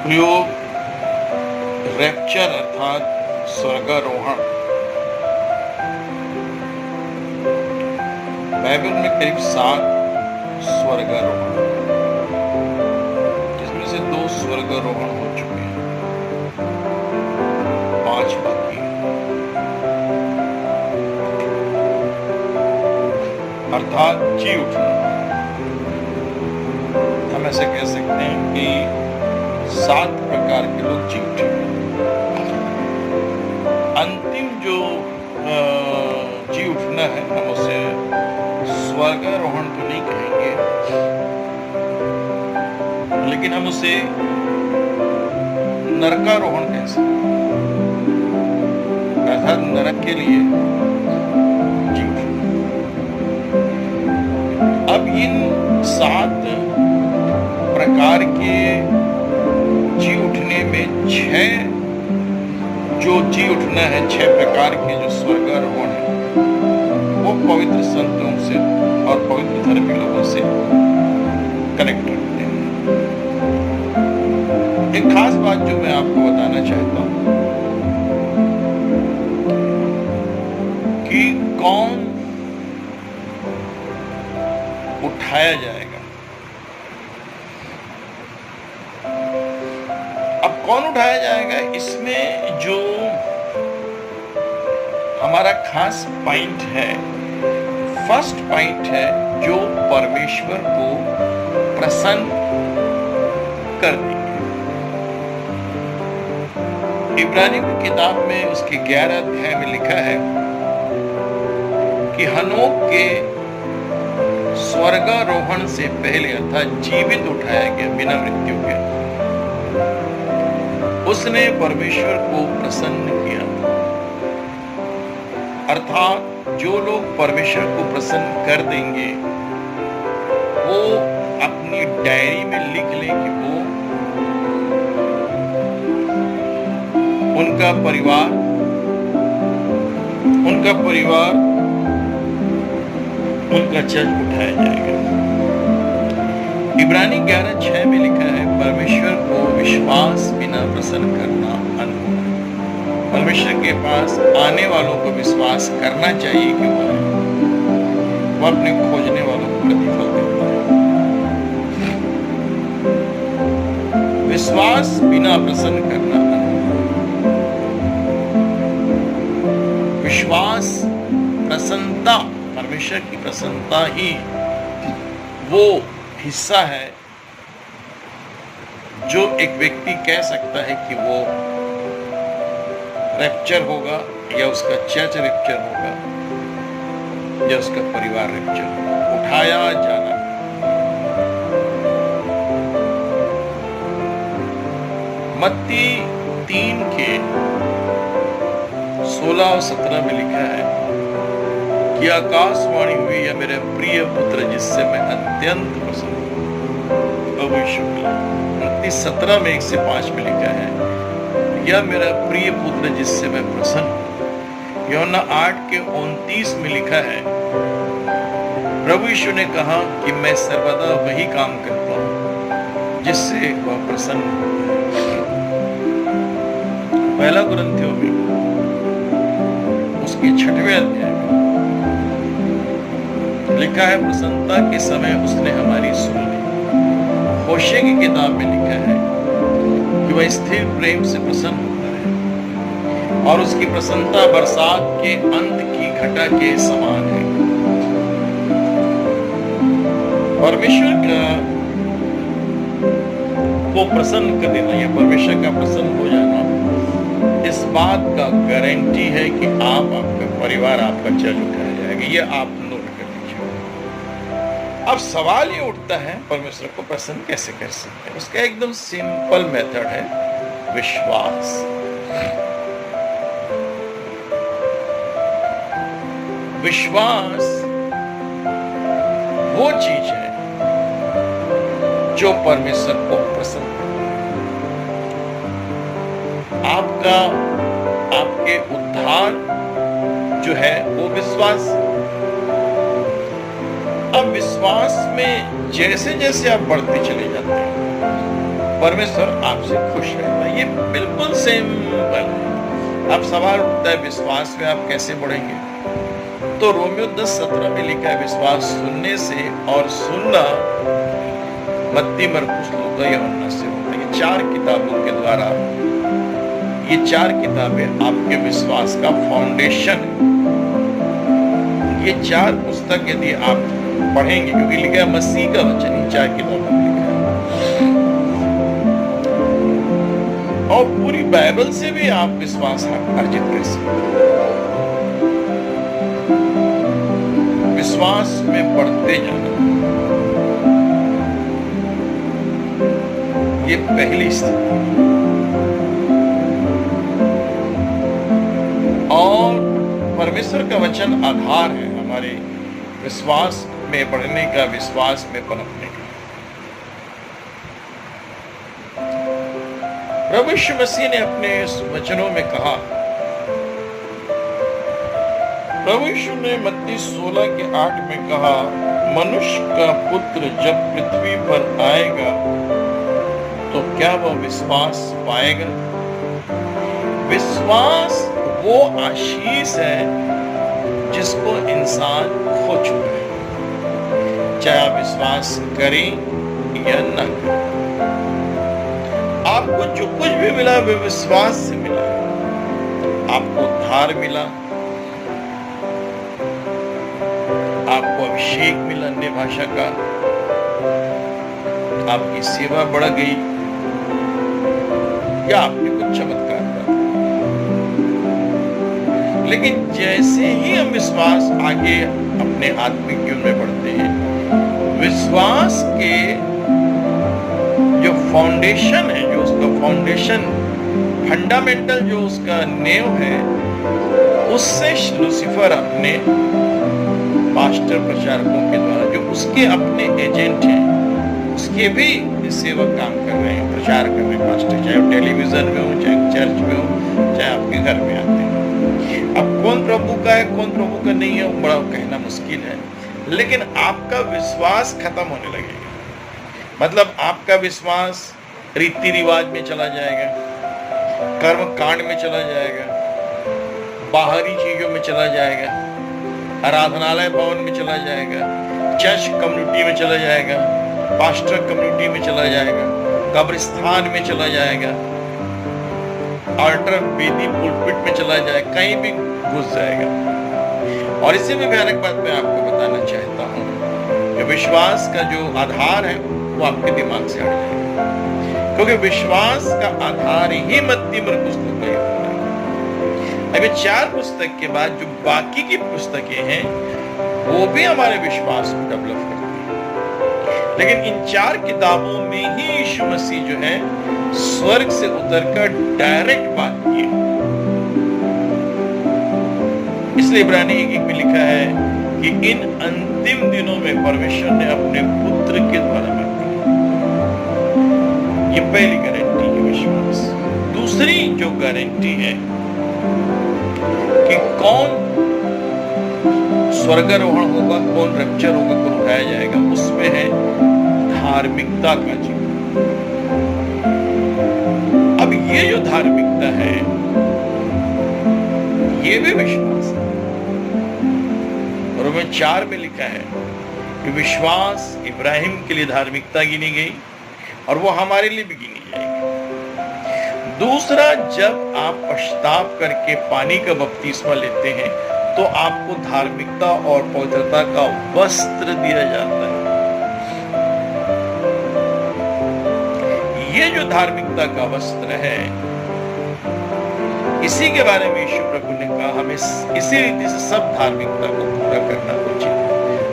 प्रयोग रैप्चर अर्थात स्वर्गारोहण। बाइबल में करीब 7 स्वर्गारोहण, जिसमें से 2 स्वर्गारोहण हो चुके हैं, 5 बाकी हैं। अर्थात जी उठना। हम ऐसे कह सकते हैं कि 7 प्रकार के लोग जी उठे। अंतिम जो जी उठना है, हम उसे स्वर्गारोहण तो नहीं कहेंगे, लेकिन हम उसे नरकारोहण कह सकते हैं, अर्थात नरक के लिए जी उठना। अब इन 7 प्रकार के जी उठने में 6 जो जी उठना है, 6 प्रकार के जो स्वर्गारोहण है, वो पवित्र संतों से और पवित्र धर्मी लोगों से कनेक्ट रखते हैं। एक खास बात जो मैं आपको बताना चाहता हूं कि कौन उठाया जाएगा। अब कौन उठाया जाएगा, इसमें जो हमारा खास पॉइंट है, फर्स्ट पॉइंट है, जो परमेश्वर को प्रसन्न कर देंगे। इब्रानियों की किताब में उसके 11 अध्याय में लिखा है कि हनोक के स्वर्गारोहण से पहले अर्थात जीवित उठाया गया बिना मृत्यु के, उसने परमेश्वर को प्रसन्न किया। अर्थात जो लोग परमेश्वर को प्रसन्न कर देंगे, वो अपनी डायरी में लिख लें कि वो उनका परिवार उनका चर्च उठाया जाएगा। इब्रानी 11:6 में लिखा है, परमेश्वर को विश्वास बिना प्रसन्न करना अनहोना। परमेश्वर के पास आने वालों को विश्वास करना चाहिए कि वो अपने खोजने वालों को प्रतिफल देता है। विश्वास बिना प्रसन्न करना अनहोना। विश्वास, प्रसन्नता, परमेश्वर की प्रसन्नता ही वो हिस्सा है जो एक व्यक्ति कह सकता है कि वो रैप्चर होगा, या उसका चर्च रैप्चर होगा, या उसका परिवार रैप्चर होगा, उठाया जाना। मत्ती 3 के 16 और 17 में लिखा है कि आकाशवाणी हुई, या मेरे प्रिय पुत्र जिससे मैं अत्यंत प्रसन्न हूं। मत्ती 17 में 1 से 5 में लिखा है, या मेरा प्रिय पुत्र जिससे मैं प्रसन्न हूं। यूहन्ना 8 के 29 में लिखा है, प्रभु यीशु ने कहा कि मैं सर्वदा वही काम करता हूं जिससे वह प्रसन्न होता है। पहला कुरिन्थियों में उसके 6वें अध्याय में लिखा है, प्रसन्नता के समय उसने हमारी सुन ली। होशे की किताब में लिखा है कि वह स्थिर प्रेम से प्रसन्न होता है, और उसकी प्रसन्नता बरसात के अंत की घटा के समान है। परमेश्वर का को प्रसन्न कर देना, या परमेश्वर का प्रसन्न हो जाना, इस बात का गारंटी है कि आपका परिवार, आपका चर्च उठाया जाएगा। ये आप नोट कर लीजिए। अब सवाल ये उठता है, परमेश्वर को प्रसन्न कैसे कर सकते हैं? उसका एकदम सिंपल मेथड है, विश्वास। विश्वास वो चीज है जो परमेश्वर को प्रसन्न करती है। आपके उद्धार जो है वो विश्वास। अब विश्वास में जैसे जैसे आप बढ़ते चले जाते हैं, परमेश्वर आपसे खुश रहता है। ये बिल्कुल सिंपल है। अब सवाल उठता है विश्वास में आप कैसे बढ़ेंगे? तो रोमियो 10:17 में लिखा है विश्वास सुनने से और सुनना मत्ती, मरकुस, लूका, यूहन्ना से होता है। ये 4 किताबों के द्वारा, ये 4 किताबें आपके विश्वास का फाउंडेशन है। ये 4 पुस्तक यदि आप पढ़ेंगे, क्योंकि लिखा है मसीह का वचन, ये 4 किताबों में लिखा है, और पूरी बाइबल से भी आप विश्वास अर्जित कर सकते हैं। विश्वास में बढ़ते जाना, ये पहली स्थिति। और परमेश्वर का वचन आधार है हमारे विश्वास में बढ़ने का, विश्वास में पनपने का। प्रभु यीशु मसीह ने अपने वचनों में कहा, प्रभु यीशु ने मत्ती 16:8 में कहा, मनुष्य का पुत्र जब पृथ्वी पर आएगा तो क्या वह विश्वास पाएगा? विश्वास वो आशीष है जिसको इंसान खो चुका है, चाहे आप विश्वास करें या न करें। आपको जो कुछ भी मिला वो विश्वास से मिला है। आपको उद्धार मिला, आपको अभिषेक मिला अन्य भाषा का, आपकी सेवा बढ़ गई, या आपने कुछ चमत्कार करा। लेकिन जैसे ही हम विश्वास आगे अपने आत्मिक जीवन में बढ़ते हैं, विश्वास के जो फाउंडेशन है, जो उसका फाउंडेशन फंडामेंटल जो उसका नेव है, उससे लूसीफर अपने पास्टर प्रचारकों के द्वारा, जो उसके अपने एजेंट हैं, उसके भी सेवक काम कर रहे हैं, प्रचार कर रहे हैं पास्टर, चाहे टेलीविजन में हो, चाहे चर्च में हो, चाहे आपके घर में आते हैं। अब कौन प्रभु का है, कौन प्रभु का नहीं है, वो बड़ा कहना मुश्किल है। लेकिन आपका विश्वास खत्म होने लगेगा। मतलब आपका विश्वास रीति रिवाज में चला जाएगा, कर्म कांड में चला जाएगा, बाहरी चीजों में चला जाएगा, आराधनालय भवन में चला जाएगा, चर्च कम्युनिटी में चला जाएगा, पास्टर कम्युनिटी में चला जाएगा, कब्रिस्तान में चला जाएगा, अल्टर वेदी पुलपिट में चला जाएगा, कहीं भी घुस जाएगा। और इससे भी भयानक बात मैं आपको बताना चाहता हूँ कि विश्वास का जो आधार है वो आपके दिमाग से हट जाएगा, क्योंकि विश्वास का आधार ही मत्ती, मरकुस, लूका, यूहन्ना है। अब 4 पुस्तक के बाद जो बाकी की पुस्तकें हैं वो भी हमारे विश्वास को डेवलप करती हैं। लेकिन इन 4 किताबों में ही यीशु मसीह जो है स्वर्ग से उतरकर डायरेक्ट बात की। इसलिए इब्रानी 1:1 में लिखा है कि इन अंतिम दिनों में परमेश्वर ने अपने पुत्र के द्वारा बात की। ये पहली गारंटी है विश्वास। दूसरी जो गारंटी है कि कौन स्वर्गारोहण होगा, कौन रैप्चर होगा, कौन उठाया जाएगा, उसमें है धार्मिकता का जीवन। अब ये जो धार्मिकता है ये भी विश्वास है। रोमन 4 में लिखा है कि विश्वास इब्राहिम के लिए धार्मिकता गिनी गई और वो हमारे लिए भी गिनी जाएगी। दूसरा, जब आप पश्चाताप करके पानी का बपतिस्मा लेते हैं तो आपको धार्मिकता और पवित्रता का वस्त्र दिया जाता है। ये जो धार्मिकता का वस्त्र है, इसी के बारे में यीशु प्रभु ने कहा हमें इसी रीति से सब धार्मिकता को पूरा करना उचित है।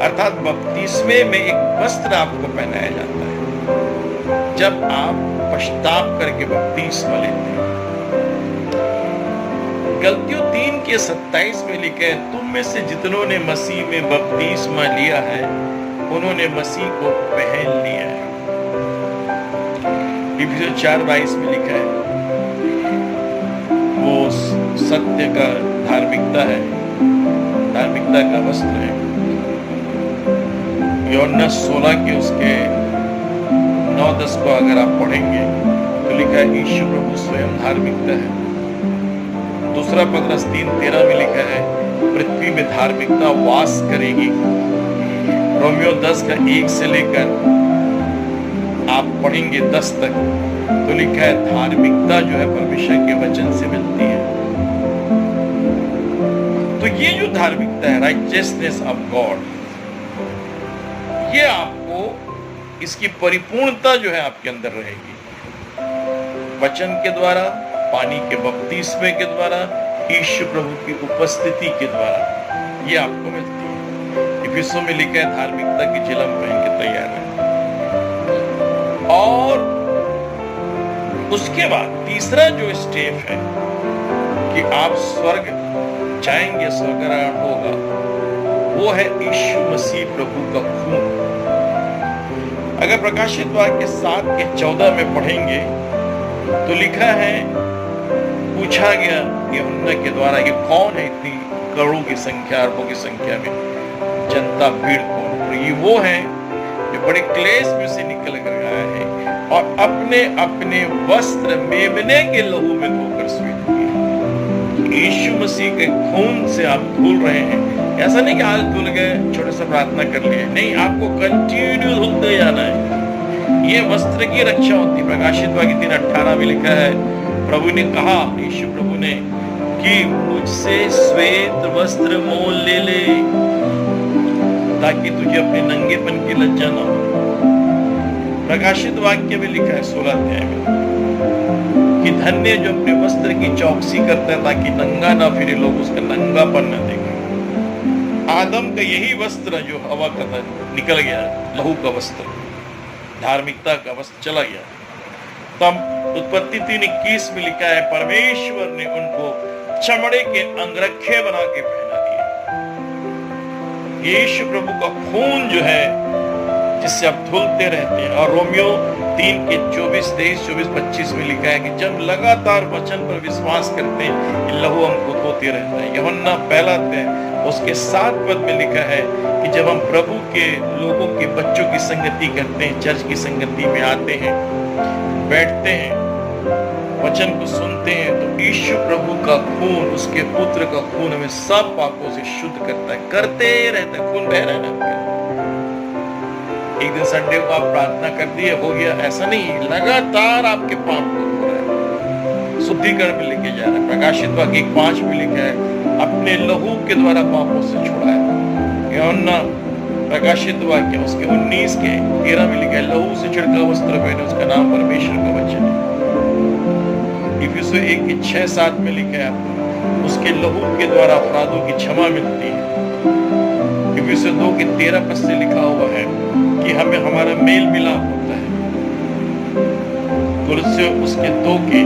अर्थात बपतिस्मे में एक वस्त्र आपको पहनाया जाता है जब आप पश्चाताप करके बपतिस्मा लेते हैं। गलतियों 3:27 में लिखा है, तुम में से जितनों ने मसीह में बपतिस्मा लिया है उन्होंने मसीह को पहन लिया है। इफिसियों 4:22 में लिखा है, वो सत्य का धार्मिकता है, धार्मिकता का वस्त्र है। यूहन्ना 16 के उसके 9-10 को अगर आप पढ़ेंगे है यीशु प्रभु स्वयं धार्मिकता है। दूसरा पत्रस 3:13 में लिखा है पृथ्वी में धार्मिकता वास करेगी। रोमियो 10 का 1 से लेकर आप पढ़ेंगे 10 तक तो लिखा है धार्मिकता जो है परमेश्वर के वचन से मिलती है। तो ये जो धार्मिकता है राइचियसनेस ऑफ गॉड, ये आपको इसकी परिपूर्णता जो है आपके अंदर रहेगी वचन के द्वारा, पानी के बपतिस्मे के द्वारा, यीशु प्रभु की उपस्थिति के द्वारा ये आपको मिलती है। इफिसियों में लिखा है धार्मिकता की चिलम पहन के तैयार है। और उसके बाद तीसरा जो स्टेप है कि आप स्वर्ग जाएंगे, स्वर्गारोहण होगा, वो है यीशु मसीह प्रभु का खून। अगर प्रकाशित वाक्य 7:14 में पढ़ेंगे तो लिखा है, पूछा गया यूहन्ना के द्वारा ये कौन है इतनी करोड़ों की संख्या, अरबों की संख्या में जनता भीड़ कौन? और ये वो है जो बड़े क्लेश में से निकल कर आया है और अपने अपने वस्त्र मेमने के लहू में धोकर श्वेत किए। यीशु मसीह के खून से आप धुल रहे हैं। ऐसा नहीं कि आज धुल गए, छोटे सा प्रार्थना कर लिए, नहीं, आपको कंटिन्यू धुलते जाना है। ये वस्त्र की रक्षा होती है। प्रकाशित वाक्य 3:18 में लिखा है प्रभु ने कहा, यीशु प्रभु ने, कि मुझसे श्वेत वस्त्र मोल ले ताकि तुझे अपने नंगेपन की लज्जा न हो। प्रकाशित वाक्य में लिखा है 16 अध्याय में कि धन्य जो अपने वस्त्र की चौकसी करता है ताकि नंगा ना फिरे, लोग उसका नंगापन न देखें। आदम का यही वस्त्र जो हवा का था निकल गया, लहू का वस्त्र, धार्मिकता का वस्त्र चला गया। तब उत्पत्ति 3:21 में लिखा है परमेश्वर ने उनको चमड़े के अंगरखे बना के पहना दिया। यीशु प्रभु का खून जो है जिससे आप धुलते रहते हैं। और रोमियो 3:24, 23, 24, 25 में लिखा है कि जब लगातार वचन पर विश्वास करते हैं ये लहू हमको धोते रहता है। यूहन्ना 1 उसके 7 पद में लिखा है कि जब हम प्रभु के लोगों के बच्चों की संगति करते हैं, चर्च की संगति में आते हैं, बैठते हैं, वचन को सुनते हैं, तो यीशु प्रभु का खून, उसके पुत्र का खून हमें सब पापों से शुद्ध करता है, करते रहता है। खून बह रहा है ना। एक दिन संडे को आप प्रार्थना कर दिए, हो गया, ऐसा नहीं, लगातार आपके पाप को धो रहा है, शुद्धिकरण में लेके जा रहा है। प्रकाशित वाक्य 1:5 में लिखा है अपने लहू के द्वारा पापों से छुड़ाया। यूहन्ना प्रकाशित वाक्य उसके 19:13 में लिखा है लहू से छिड़का वस्त्र पहने, उसका नाम परमेश्वर का वचन है। इफिसियों 1:6-7 में लिखा है उसके लहू के द्वारा अपराधों की क्षमा मिलती है। इफिसियों 2:13 पद से लिखा हुआ है कि हमें हमारा मेल मिलाप होता है। कुलस्सियों उसके 2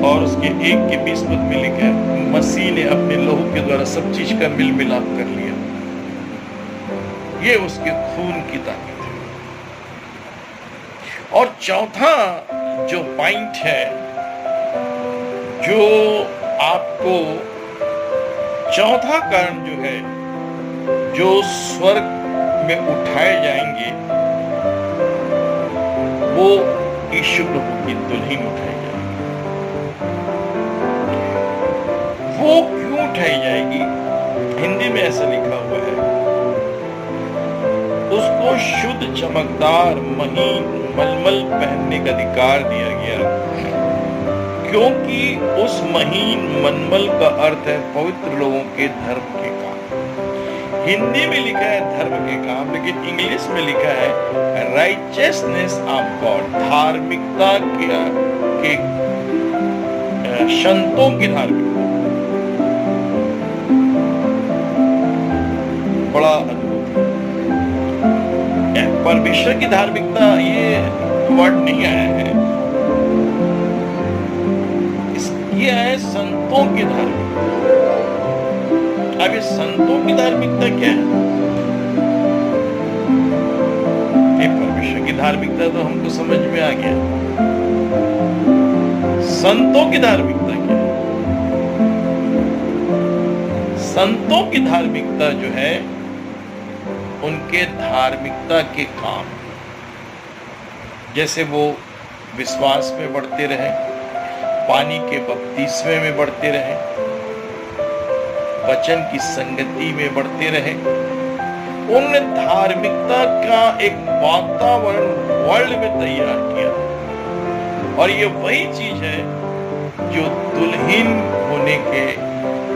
और उसके 1:20 पद में लिखा है मसीह ने अपने लहू के द्वारा सब चीज का मिल मिलाप कर लिया। ये उसके खून की ताकत है। और चौथा जो पॉइंट है, जो आपको चौथा कारण जो है, जो स्वर्ग में उठाए जाएंगे, वो यीशु प्रभु की दुल्हन उठाई जाएगी। वो क्यों उठाई जाएगी? हिंदी में ऐसा लिखा हुआ है, उसको शुद्ध चमकदार महीन मलमल पहनने का अधिकार दिया गया, क्योंकि उस महीन मलमल का अर्थ है पवित्र लोगों के धर्म के काम। हिंदी में लिखा है धर्म के काम, लेकिन इंग्लिश में लिखा है राइचियसनेस ऑफ गॉड, धार्मिकता के संतों की धार्मिकता। बड़ा अद्भुत है। परमेश्वर की धार्मिकता ये वर्ड नहीं आया है, ये है संतों की धार्मिकता। अब ये संतों की धार्मिकता क्या है? ये परमेश्वर की धार्मिकता तो हमको समझ में आ गया। संतों की धार्मिकता क्या है? संतों की धार्मिकता जो है उनके धार्मिकता के काम, जैसे वो विश्वास में बढ़ते रहे, पानी के बपतिस्मे में बढ़ते रहे, वचन की संगति में बढ़ते रहे। उन्होंने धार्मिकता का एक वातावरण वर्ल्ड में तैयार किया, और ये वही चीज है जो दुल्हन होने के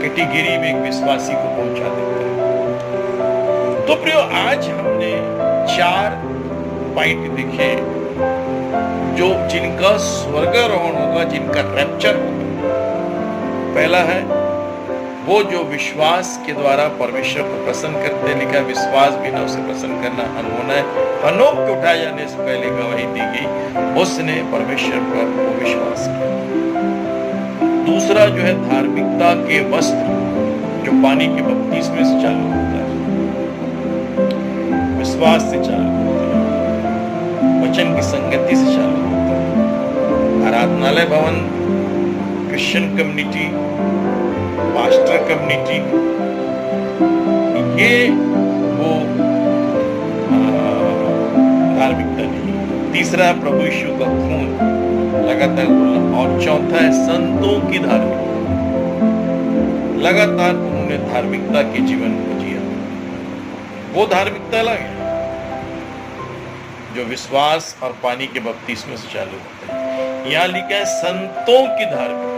कैटेगरी में एक विश्वासी को पहुंचा देता है। तो प्रियो, आज हमने 4 पॉइंट देखे जो जिनका स्वर्गारोहण होगा, जिनका रैप्चर होगा। पहला है वो जो विश्वास के द्वारा परमेश्वर को प्रसन्न करते, लिखा विश्वास बिना उसे प्रसन्न करना अनहोना है। हनोक के उठाए जाने से पहले गवाही दी गई, उसने परमेश्वर पर वो विश्वास किया। दूसरा जो है धार्मिकता के वस्त्र, जो पानी के बपतिस्मे से चालू होता है, विश्वास से चालू होता है, वचन की संगति से चालू होता है। आराधनालय भवन, क्रिश्चियन कम्युनिटी, पास्टर कम्युनिटी, ये वो धार्मिकता नहीं। तीसरा प्रभु यीशु का खून, लगातार बोलना। और चौथा है संतों की धार्मिकता, लगातार उन्होंने धार्मिकता के जीवन को जिया। वो धार्मिकता अलग है जो विश्वास और पानी के बपतिस्मे से चालू होता है। यहां लिखा है संतों की धार्मिकता।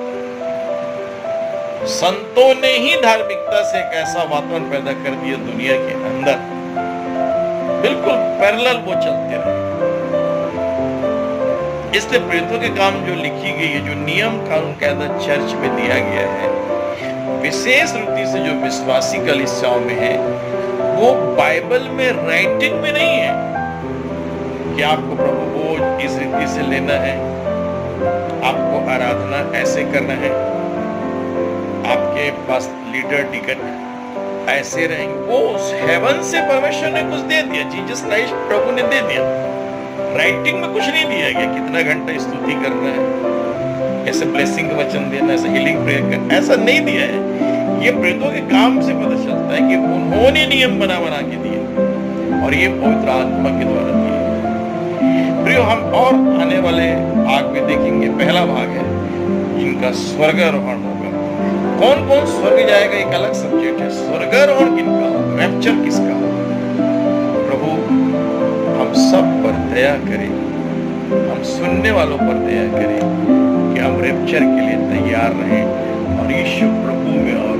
संतों ने ही धार्मिकता से एक ऐसा वातावरण पैदा कर दिया दुनिया के अंदर, बिल्कुल पैरेलल वो चलते रहे। इसलिए प्रेरितों के काम जो लिखी गई है, जो नियम कानून कायदा चर्च में दिया गया है, विशेष रीति से जो विश्वासी कलीसियाओं में है, वो बाइबल में राइटिंग में नहीं है कि आपको प्रभु भोज इस रीति से लेना है, आपको आराधना ऐसे करना है, आपके पास लीडर टिकट ऐसे रहेंगे। वो हेवन से परमेश्वर ने कुछ दे दिया, जीसस क्राइस्ट प्रभु ने दे दिया। राइटिंग में कुछ नहीं दिया गया, कितना घंटा स्तुति करना है, ऐसे ब्लेसिंग का वचन देना, ऐसे हीलिंग प्रेयर करना, ऐसा नहीं दिया है। ये प्रेरितों के काम से पता चलता है कि उन्होंने नियम बना के दिए, और ये पवित्र आत्मा के द्वारा दिए। प्रियो, हम और आने वाले भाग में देखेंगे। पहला भाग है इनका स्वर्गारोहण होगा। कौन कौन स्वर्ग जाएगा एक अलग सब्जेक्ट है। स्वर्गारोहण किनका, रैप्चर किसका। प्रभु हम सब पर दया करे, हम सुनने वालों पर दया करे कि हम रैप्चर के लिए तैयार रहें और यीशु प्रभु में और